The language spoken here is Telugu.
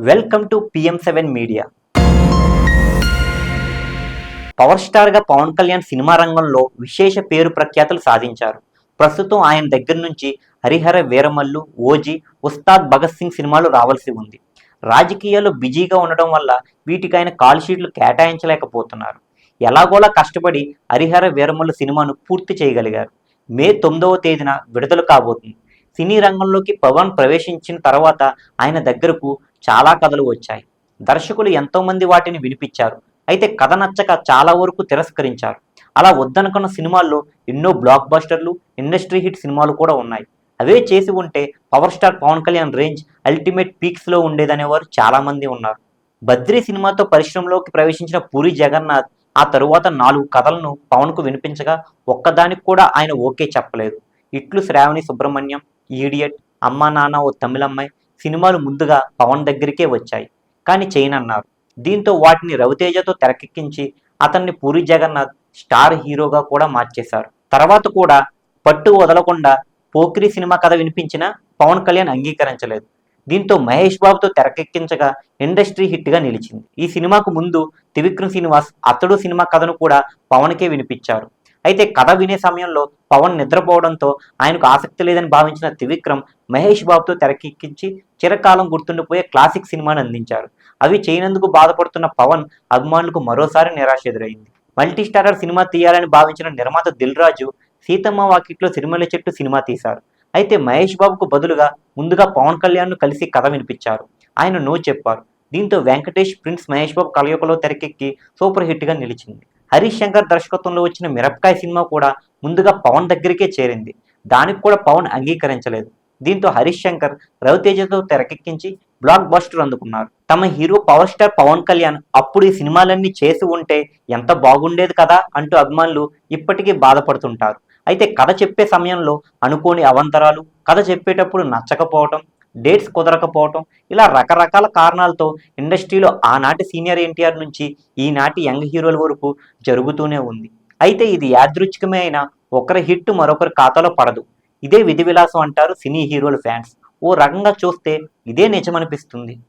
Welcome to PM7 media. Power స్టార్గా పవన్ కళ్యాణ్ సినిమా రంగంలో విశేష పేరు ప్రఖ్యాతులు సాధించారు. ప్రస్తుతం ఆయన దగ్గర నుంచి హరిహర వీరమల్లు, ఓజీ, ఉస్తాద్ భగత్ సింగ్ సినిమాలు రావాల్సి ఉంది. రాజకీయాల్లో బిజీగా ఉండడం వల్ల వీటికి ఆయన కాల్ షీట్లు కేటాయించలేకపోతున్నారు. ఎలాగోలా కష్టపడి హరిహర వీరమల్లు సినిమాను పూర్తి చేయగలిగారు. మే 9వ తేదీన విడుదల కాబోతుంది. సినీ రంగంలోకి పవన్ ప్రవేశించిన తర్వాత ఆయన దగ్గరకు చాలా కథలు వచ్చాయి. దర్శకులు ఎంతోమంది వాటిని వినిపించారు. అయితే కథ నచ్చక చాలా వరకు తిరస్కరించారు. అలా వద్దనుకున్న సినిమాల్లో ఎన్నో బ్లాక్ బస్టర్లు, ఇండస్ట్రీ హిట్ సినిమాలు కూడా ఉన్నాయి. అవే చేసి ఉంటే power star Pawan Kalyan range ultimate పీక్స్లో ఉండేదనేవారు చాలామంది ఉన్నారు. బద్రీ సినిమాతో పరిశ్రమలోకి ప్రవేశించిన పూరి జగన్నాథ్ ఆ తరువాత 4 కథలను పవన్కు వినిపించగా ఒక్కదానికి కూడా ఆయన ఓకే చెప్పలేదు. ఇట్లు శ్రావణి సుబ్రహ్మణ్యం, ఈడియట్, అమ్మా నాన్న ఓ తమిళమ్మాయి సినిమాలు ముందుగా పవన్ దగ్గరికే వచ్చాయి, కానీ చేయనన్నారు. దీంతో వాటిని రవితేజతో తెరకెక్కించి అతన్ని పూరి జగన్నాథ్ స్టార్ హీరోగా కూడా మార్చేశారు. తర్వాత కూడా పట్టు వదలకుండా పోకిరి సినిమా కథ వినిపించినా పవన్ కళ్యాణ్ అంగీకరించలేదు. దీంతో మహేష్ బాబుతో తెరకెక్కించగా ఇండస్ట్రీ హిట్గా నిలిచింది. ఈ సినిమాకు ముందు త్రివిక్రమ్ శ్రీనివాస్ అతడు సినిమా కథను కూడా పవన్కే వినిపించారు. అయితే కథ వినే సమయంలో పవన్ నిద్రపోవడంతో ఆయనకు ఆసక్తి లేదని భావించిన త్రివిక్రమ్ మహేష్ బాబుతో తెరకెక్కించి చిరకాలం గుర్తుండిపోయే క్లాసిక్ సినిమాను అందించారు. అవి చేయనందుకు బాధపడుతున్న పవన్ అభిమానులకు మరోసారి నిరాశ ఎదురైంది. మల్టీ స్టారర్ సినిమా తీయాలని భావించిన నిర్మాత దిల్ రాజు సీతమ్మ వాకిట్లో సిరిమల్లె చెట్టు సినిమా తీశారు. అయితే మహేష్ బాబుకు బదులుగా ముందుగా పవన్ కళ్యాణ్ను కలిసి కథ వినిపించారు. ఆయన నో చెప్పారు. దీంతో వెంకటేష్, ప్రిన్స్ మహేష్ బాబు కలయికలో తెరకెక్కి సూపర్ హిట్గా నిలిచింది. హరీష్ శంకర్ దర్శకత్వంలో వచ్చిన మిరపకాయ సినిమా కూడా ముందుగా పవన్ దగ్గరికే చేరింది. దానికి కూడా పవన్ అంగీకరించలేదు. దీంతో హరీష్ శంకర్ రవితేజతో తెరకెక్కించి బ్లాక్ బస్టర్ అందుకున్నారు. తమ hero power star Pawan Kalyan అప్పుడు ఈ సినిమాలన్నీ చేసి ఉంటే ఎంత బాగుండేది కదా అంటూ అభిమానులు ఇప్పటికీ బాధపడుతుంటారు. అయితే కథ చెప్పే సమయంలో అనుకోని అవాంతరాలు, కథ చెప్పేటప్పుడు నచ్చకపోవటం, డేట్స్ కుదరకపోవటం, ఇలా రకరకాల కారణాలతో ఇండస్ట్రీలో ఆనాటి సీనియర్ ఎన్టీఆర్ నుంచి ఈనాటి యంగ్ హీరోల వరకు జరుగుతూనే ఉంది. అయితే ఇది యాదృచ్ఛికమే అయినా ఒకరి హిట్ మరొకరి ఖాతాలో పడదు. ఇదే విధి విలాసం అంటారు సినీ హీరోల ఫ్యాన్స్. ఓ రకంగా చూస్తే ఇదే నిజమనిపిస్తుంది.